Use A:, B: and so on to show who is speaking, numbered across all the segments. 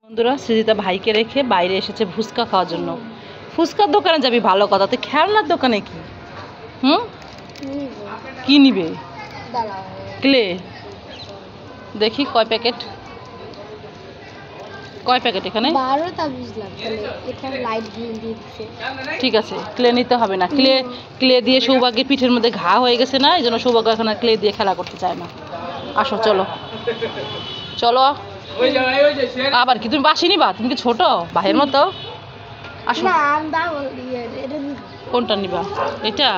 A: বন্ধুরা সৃজিতা ভাইকে রেখে বাইরে এসেছে ফুচকা খাওয়ার জন্য। ফুচকার দোকানে যাবি ভালো কথা, তো খেলনার দোকানে কি কি নিবে? ক্লে দেখি কয় প্যাকেট এখানে?
B: 12টা বুঝলাম। এখানে লাইট দিচ্ছে।
A: ঠিক আছে, ক্লে নিতে হবে না। ক্লে দিয়ে সৌভাগ্যের পিঠের মধ্যে ঘা হয়ে গেছে না, এই জন্য সৌভাগ্য এখন আর ক্লে দিয়ে খেলা করতে চায় না। আসো চলো চলো। আবার কি তুমি বাসি নিবা? তুমি কি ছোট ভাইয়ের মতো? আসো। কোনটা নিবা? এটা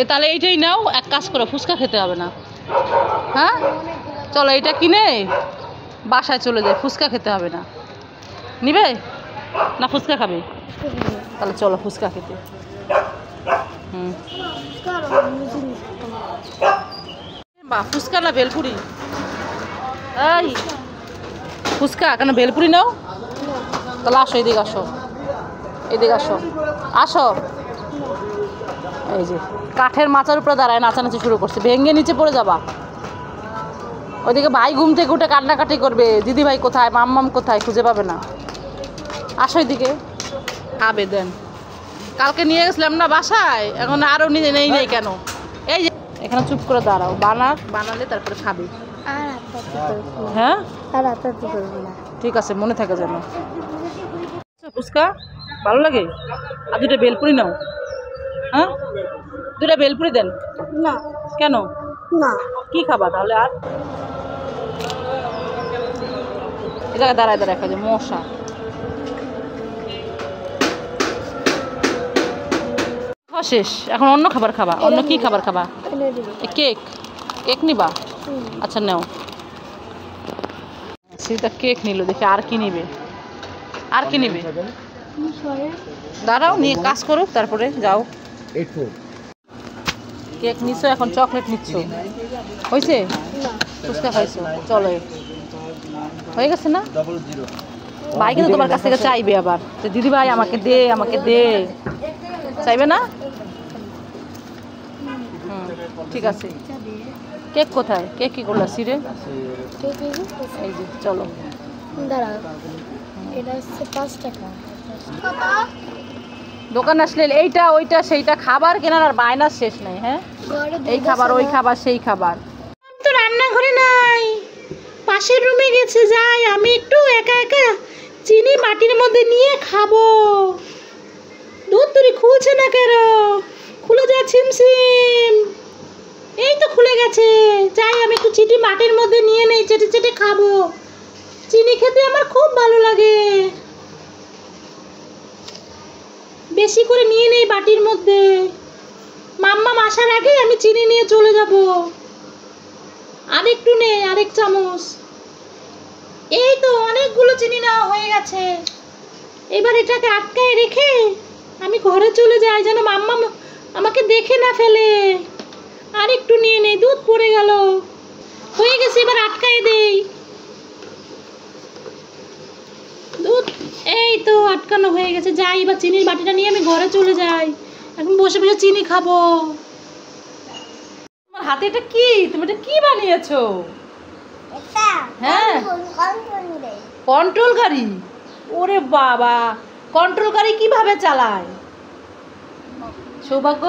A: তাহলে এইটাই নাও। এক কাজ করো, ফুচকা খেতে হবে না। হ্যাঁ চলো, এটা কিনে বাসায় চলে যায়, ফুচকা খেতে হবে না। নিবে না ফুচকা খাবে? তাহলে চলো ফুচকা খেতে। বা ফুচকা না ভেলপুরি? এই ফুচকা কেন, ভেলপুরি নাও? তাহলে আসো, এদিকে আসো, এদিকে আসো, আসো। এই যে কাঠের মাচার উপরে দাঁড়ায় নাচানাচি শুরু করছে, ভেঙে নিচে পড়ে যাবা। ওইদিকে ভাই ঘুম থেকে উঠে কান্নাকাটি করবে, দিদি ভাই কোথায়, মাম্মাম কোথায়, খুঁজে পাবে না। আসো এদিকে, খাবে দেন। কালকে নিয়ে গেছিলাম না বাসায়, এখন আরও নিয়ে নেই কেন? এই যে এখানে চুপ করে দাঁড়াও, বানালে তারপরে খাবে। হ্যাঁ ঠিক আছে, মনে থাকে যেন। ফুচকা ভালো লাগে? আর দুটো বেলপুরি নাও। হ্যাঁ দুটা বেলপুরি দেন
B: না।
A: কেন?
B: না
A: কি খাবা তাহলে? আর এ জায়গায় দাঁড়ায় দাঁড়ায় খাওয়া যায়, মশা। শেষ, এখন অন্য খাবার খাবা। অন্য কি খাবার খাবা? কেক নিবা? আচ্ছা নাও। সেটা কেক নিল, দেখি আর কি নিবে। আর কি নিবে? দাঁড়াও, নিয়ে কাজ করো তারপরে যাও। কেক নিচ্ছ, এখন চকলেট নিচ্ছ। হয়েছে? ফুচকা খাইছো, চলো। হয়ে গেছে না? ভাই কিন্তু তোমার কাছ থেকে চাইবে আবার, যে দিদি ভাই আমাকে দে, আমাকে দে, চাইবে না? ঠিক আছে। কেক কোথায়? কেক কি করলা সিরে? এই যে চলো। দোকান আসলে এইটা ওইটা সেইটা খাবার কেনার আর বায়নার শেষ নেই। হ্যাঁ এই খাবার, ওই খাবার, সেই খাবার। তো রান্নাঘরে নাই, পাশের রুমে গেছে। যাই, আমি একটু একা একা চিনি বাটির মধ্যে নিয়ে খাবো। দুধ তুরি খুলছে না কেন? খুলে যা ছিমছিম। এই তো খুলে গেছে। যাই, আমি একটু চিনি বাটির মধ্যে নিয়ে নেই, চেটে চেটে খাবো। চিনি খেতে আমার খুব ভালো লাগে। বেশি করে নিয়ে নেই বাটির মধ্যে। মাম্মাম আসার আগে আমি চিনি নিয়ে চলে যাব। আরেকটু নে, আরেক চামচ। এই তো অনেকগুলো চিনি নেওয়া হয়ে গেছে। এবার এটাকে আটকায় রেখে আমি ঘরে চলে যাই, যেন মাম্মাম আমাকে দেখে না ফেলে। আরেকটু নিয়ে নেই, দুধ পড়ে গেল। হয়ে গেছে, এবার আটকায় দেই দুধ। এই তো আটকানো হয়ে গেছে। যাই, এবার চিনির বাটিটা নিয়ে আমি ঘরে চলে যাই। এখন বসে বসে চিনি খাবো। তোমার হাতে এটা কি? তুমি এটা কি বানিয়েছো? হ্যাঁ কন্ট্রোল গাড়ি। ওরে বাবা, কন্ট্রোল গাড়ি কিভাবে চালায় সৌভাগ্য?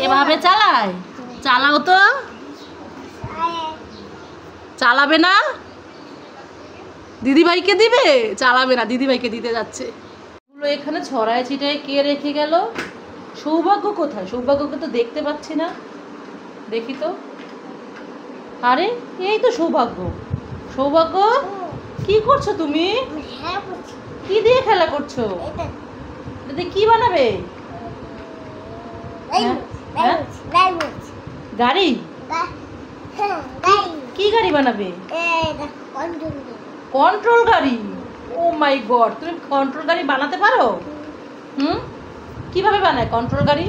A: এভাবে চালায়? চালাও তো। চালাবে না? দিদিভাইকে দিবে? চালাবে না, দিদিভাইকে দিতে যাচ্ছে। এগুলো এখানে ছড়ায় ছিটায় কে রেখে গেল? সৌভাগ্য কোথায়? সৌভাগ্যকে তো দেখতে পাচ্ছি না। দেখি তো। আরে এই তো সৌভাগ্য। সৌভাগ্য কি করছো তুমি? কি দিয়ে খেলা করছো? এটা কি বানাবে? গাড়ি? কি গাড়ি বানাবে? কন্ট্রোল গাড়ি? ও মাই গড, তুমি কন্ট্রোল গাড়ি বানাতে পারো? কিভাবে বানায় কন্ট্রোল গাড়ি?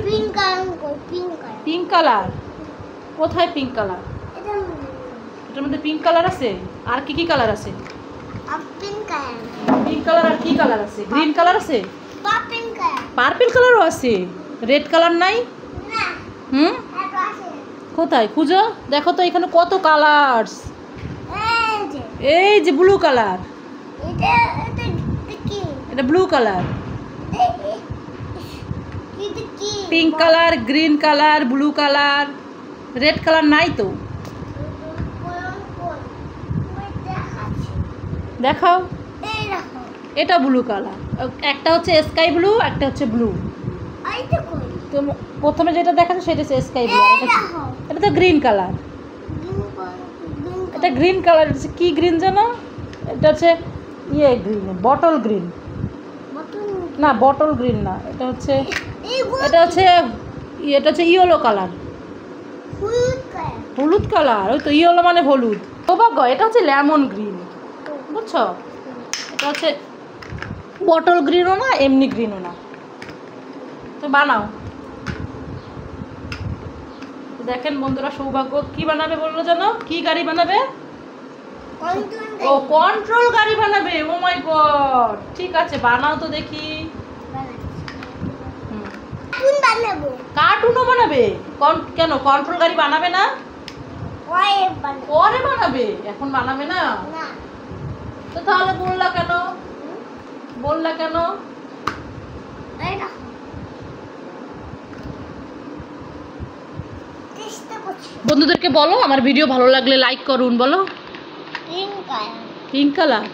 A: Pink colour? কোথায় পিঙ্ক কালার? এটার মধ্যে পিঙ্ক কালার আছে? আর কি কি কালার আছে? পিঙ্ক কালার আর কি কালার আছে? গ্রিন কালার আছে? পার্পল কালারও আছে? রেড কালার নাই? কোথায় খুঁজো, দেখো তো এখানে কত কালার্স। এই যে ব্লু কালার,
B: এটা এটা কি?
A: এটা ব্লু কালার,
B: এটা কি?
A: Pink colour, green colour, blue colour, red colour নাই তো। দেখাও,
B: এই দেখো।
A: এটা ব্লু কালার, একটা হচ্ছে স্কাই ব্লু, একটা হচ্ছে ব্লু।
B: এইটা কই?
A: তো প্রথমে যেটা দেখাচ্ছে সেটা হচ্ছে স্কাই ব্লু,
B: এই দেখো।
A: এটা তো গ্রিন কালার।
B: ব্লু
A: এটা গ্রিন কালার, কি গ্রিন জানো? এটা হচ্ছে ইয়ে গ্রিন, বটল গ্রিন।
B: মতন
A: না বটল গ্রিন না, এটা হচ্ছে
B: এইগুলো
A: এটা হচ্ছে এটা হচ্ছে ইয়েলো কালার,
B: হলুদ কালার।
A: হলুদ কালার। ওই তো ইয়েলো মানে হলুদ। সৌভাগ্য, এটা হচ্ছে লেমন গ্রিন, বুঝছো? এটা হচ্ছে বটল গ্রিনও না, এমনি গ্রিনও না। তো বানাও। দেখেন বন্ধুরা, সৌভাগ্য কি বানাবে বললো জানো? কি গাড়ি বানাবে? ও কন্ট্রোল গাড়ি বানাবে। ও মাই গড, ঠিক আছে বানাও তো দেখি।
B: কোন বানাবো?
A: কার্টুনও বানাবে? কেন কন্ট্রোল গাড়ি বানাবে না?
B: ওই বানাবো
A: পরে বানাবে, এখন বানাবে না।
B: না।
A: তো তাহলে বললা কেন? বললা কেন?
B: এই দেখো। চেষ্টা করছি।
A: বন্ধুদেরকে বলো আমার ভিডিও ভালো লাগলে লাইক করুন। বলো
B: পিঙ্ক কালার।
A: Pink colour.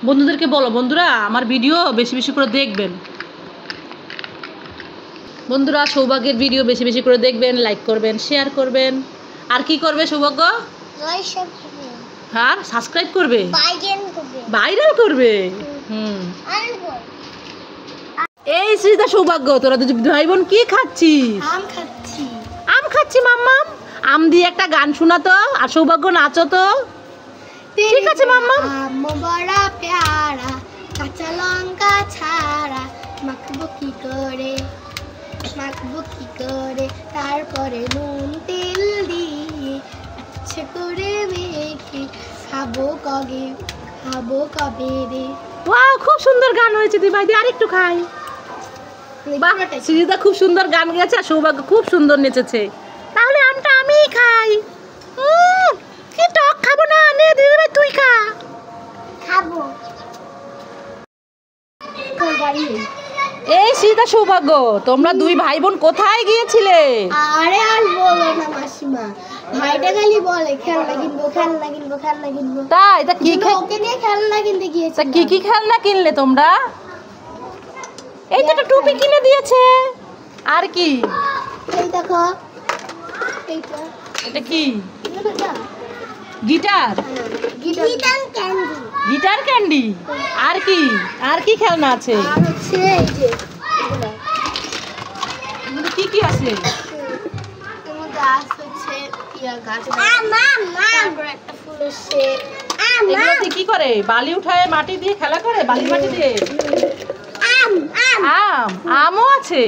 A: বন্ধুদেরকে বলো বন্ধুরা আমার ভিডিও বেশি বেশি করে দেখবেন। বন্ধুরা সৌভাগ্যের ভিডিও বেশি বেশি করে দেখবেন, লাইক করবেন, শেয়ার করবেন। আর কি করবে সৌভাগ্য?
B: লাইক শেয়ার করবে।
A: আর সাবস্ক্রাইব করবে,
B: ভাইরাল করবে।
A: ভাইরাল করবে। হুম।
B: আর বল।
A: এই শ্রীতা সৌভাগ্য, তোরা দুজন ভাই বোন কি খাচ্ছিস?
B: আম খাচ্ছি।
A: আম খাচ্ছি মাম্মাম। আম দিয়ে একটা গান শোনাতো, আর সৌভাগ্য নাচো তো। ঠিক আছে মাম্মাম।
B: আম বড় প্যারা, কাঁচা লঙ্কা ছাড়া, মাখবো কি করে, মাখবো কি করে, তারপরে নুন তেল দিয়ে আচ্ছা করে মেখে খাবো কবে, খাবো কবে রে।
A: ওয়াও, খুব সুন্দর গান হয়েছে। দিই ভাই দি আরেকটু খাই। বাহ, শ্রীতা খুব সুন্দর গান গেয়েছে আর সৌভাগ্য খুব সুন্দর নেচেছে। তাহলে আমটা আমিই খাই। কি টক খাবো না, নে দিদি ভাই তুই খা।
B: খাবো।
A: এই শ্রীতা সৌভাগ্য, তোমরা দুই ভাই বোন কোথায় গিয়েছিলে?
B: আরে আর বলো না মাসিমা, ভাইটা খালি বলে খেলনা কিনবো, খেলনা কিনবো, খেলনা কিনবো।
A: তাই তা কি
B: ওকে নিয়ে খেলনা কিনতে গিয়েছে।
A: তা কি খেলনা কিনলে তোমরা? এই তো একটা টুপি কিনে দিয়েছে। আর কি?
B: এই দেখো এইটা,
A: এটা কি?
B: এটা
A: guitar.
B: Guitar candy.
A: Guitar candy. আর কি? আর কি খেলনা আছে?
B: আর হচ্ছে এই যে এগুলো,
A: এগুলো কি কি আছে?
B: এর গাছ হচ্ছে ইয়া গাছ, তারপর একটা ফুলের শেপ।
A: এগুলোতে কি করে? বালি উঠায় মাটি দিয়ে খেলা করে, বালি মাটি দিয়ে। আম, আমও আছে।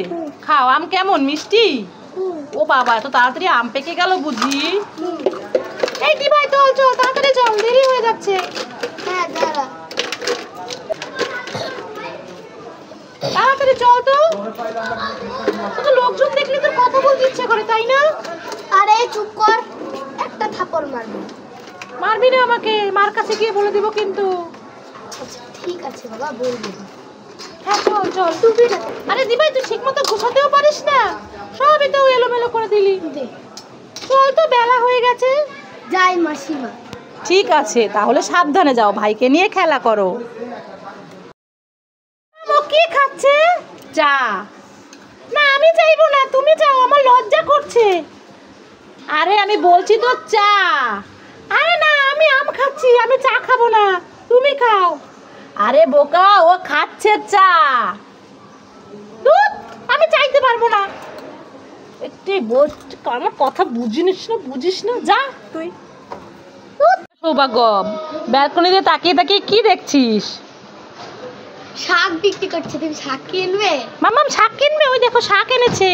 A: খাও। আম কেমন মিষ্টি? ও বাবা, এত তাড়াতাড়ি আম পেকে গেল বুঝি। এই দি ভাই চল চল, তাড়াতাড়ি চল, দেরি হয়ে যাচ্ছে।
B: হ্যাঁ দাঁড়া।
A: তাড়াতাড়ি চল তো। তো লোকজন দেখলে তোর কথা বলতে ইচ্ছে করে, তাই না?
B: আরে চুপ কর, একটা থাপড় মারবো।
A: মারবি না আমাকে, মার কাছে গিয়ে বলে দিব কিন্তু।
B: আচ্ছা ঠিক আছে বাবা, বলবো।
A: হ্যাঁ চল চল। আরে দি ভাই তুই ঠিক মতো গোছাতেও পারিস না, সবই তো এলোমেলো করে দিলি। চল তো, বেলা হয়ে গেছে।
B: যাই মাসিমা।
A: ঠিক আছে তাহলে সাবধানে যাও, ভাইকে নিয়ে খেলা করো। ও কি খাচ্ছে? চা। না আমি চাইবো না, তুমি যাও, আমার লজ্জা করছে। আরে আমি বলছি তো চা। আরে না, আমি আম খাচ্ছি, আমি চা খাবো না, তুমি খাও। আরে বোকা, ও খাচ্ছে চা। ধুৎ, আমি চাইতে পারবো না। একটু আমার কথা বুঝিস না, যা তুই। সৌভাগ্য, ব্যালকনি দিয়ে তাকিয়ে তাকিয়ে কি দেখছিস?
B: শাক বিক্রি করছে, তুমি শাক কিনবে?
A: মাম্মাম শাক কিনবে? ওই দেখো শাক এনেছে।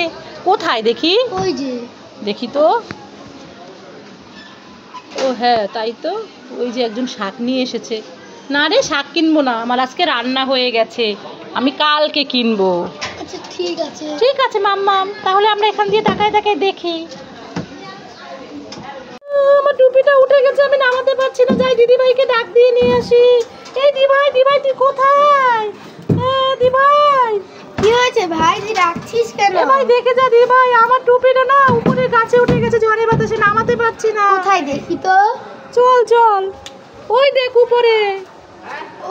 A: কোথায় দেখি?
B: ওই যে
A: দেখি তো। ও হ্যাঁ তাই তো, ওই যে একজন শাক নিয়ে এসেছে। না রে, শাক কিনবো না, আমার আজকে রান্না হয়ে গেছে, আমি কালকে কিনবো।
B: আচ্ছা ঠিক আছে।
A: ঠিক আছে মাম্মাম, তাহলে আমরা এখান দিয়ে তাকায় তাকায় দেখি। আমার টুপিটা উঠে গেছে, আমি নামাতে পারছি না। যাই দিদিভাইকে ডাক দিয়ে নিয়ে আসি। এই দিভাই, দিভাই তুই কোথায়? দিভাই
B: কি হয়েছে ভাই, তুই রাখছিস কেন?
A: ভাই দেখে যা দিভাই, আমার টুপিটা না উপরে গাছে উঠে গেছে, ঝড়ে বাতাসে নামাতে পারছি না।
B: কোথায় দেখি তো?
A: চল চল, ওই দেখ উপরে,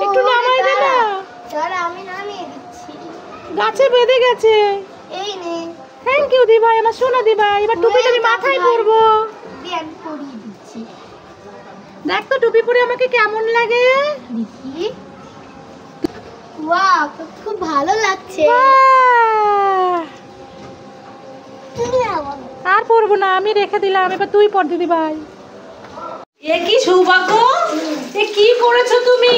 A: একটু নামাই দে না।
B: দাঁড়া আমি নামিয়ে দিচ্ছি।
A: গাছে বেঁধে গেছে।
B: এই নে।
A: থ্যাংক ইউ দিভাই, আমার সোনা দিভাই। এবার টুপিটা আমি মাথায় পরবো।
B: বিয়ান পরিয়ে দিচ্ছি।
A: দেখ তো টুপি পরে আমাকে কেমন লাগে।
B: দেখি। ওয়াও, খুব ভালো লাগছে।
A: আর পরবো না, আমি রেখে দিলাম। এবার তুই পর দিদি ভাই। এ কি সৌভাগ্য, এ কি করেছো তুমি?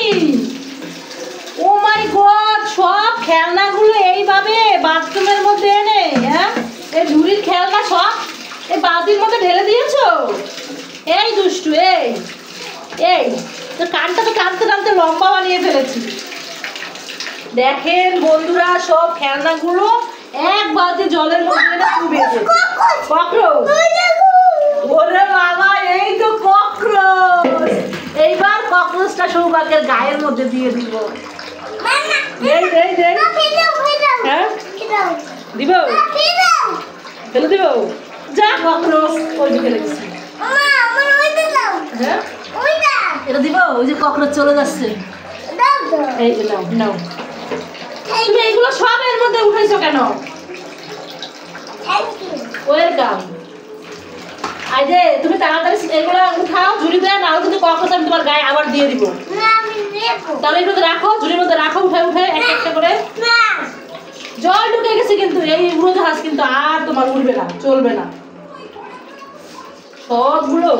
A: ও মাই গড, সব খেলনাগুলো এইভাবে বাথরুমের মধ্যে এনে, হ্যাঁ এই ঝুড়ির খেলনা সব এই বালতির মধ্যে ঢেলে দিয়েছো। এই দুষ্টু, এই এই তোর কানটা তো টানতে টানতে লম্বা বানিয়ে ফেলেছি। দেখেন বন্ধুরা, সব খেলনাগুলো এক বালতি জলের মধ্যে এনে ডুবিয়েছে। ককরোচ, ওরে বাবা, এই তো ককরোচ। এইবার ককরোচটা সৌভাগ্যের গায়ের মধ্যে দিয়ে দিব। এই এই এই, হ্যাঁ দিব, ফেলে দিব। যা ককরোচ ওই দিকে রেখেছি। হ্যাঁ এটা দিব, ওই যে ককরোচ চলে যাচ্ছে। এই যে নাও নাও। তুমি এইগুলো সব এর মধ্যে উঠাইছো কেন? ওয়েলকাম। আই যে তুমি তাড়াতাড়ি এগুলো উঠাও ঝুড়িতে, না হলে কিন্তু ককরোচ আমি তোমার গায়ে আবার দিয়ে দিব। তাহলে এগুলো রাখো, ঝুড়ির মধ্যে রাখো, উঠে উঠে একটা একটা করে। জল ঢুকে গেছে কিন্তু এই উড়োজাহাজ কিন্তু আর তোমার উঠবে না, চলবে না। সবগুলো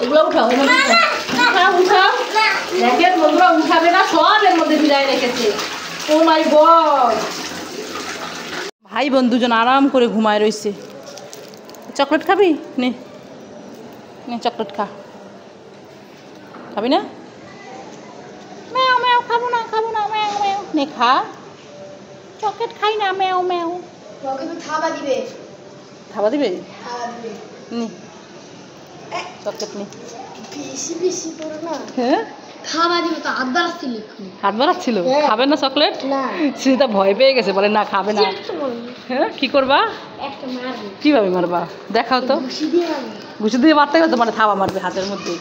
A: এগুলো উঠাও, উঠাও উঠাও। দেখেন বন্ধুরা, উঠাবে না, সব এর মধ্যে মিলাই রেখেছে। ও মাই গড। ভাই বোন দুজন আরাম করে ঘুমায় রয়েছে। চকলেট খাবি? নে নে চকলেট খা। খাবি না? ম্যাও ম্যাও, খাবো না খাবো না, ম্যাও ম্যাও। নে খা, চকলেট খাই না, ম্যাও ম্যাও।
B: তোকে তো থাবা দিবে।
A: খাওয়া দিবে?
B: থাবা দিবে।
A: নে চকলেট নে।
B: বেশি বেশি করো না।
A: হ্যাঁ
B: খাবা দিবে তো, হাত বাড়াচ্ছিল এক্ষুনি।
A: হাত বাড়াচ্ছিল। খাবে না চকলেট?
B: না।
A: সেটা ভয় পেয়ে গেছে, বলে না খাবে না। হ্যাঁ কি করবা?
B: একটা মারবে।
A: কিভাবে মারবা দেখাও তো।
B: ঘুষি দিয়ে মারবে।
A: ঘুষি দিয়ে মারতে গেলে তোমার থাবা মারবে হাতের মধ্যে।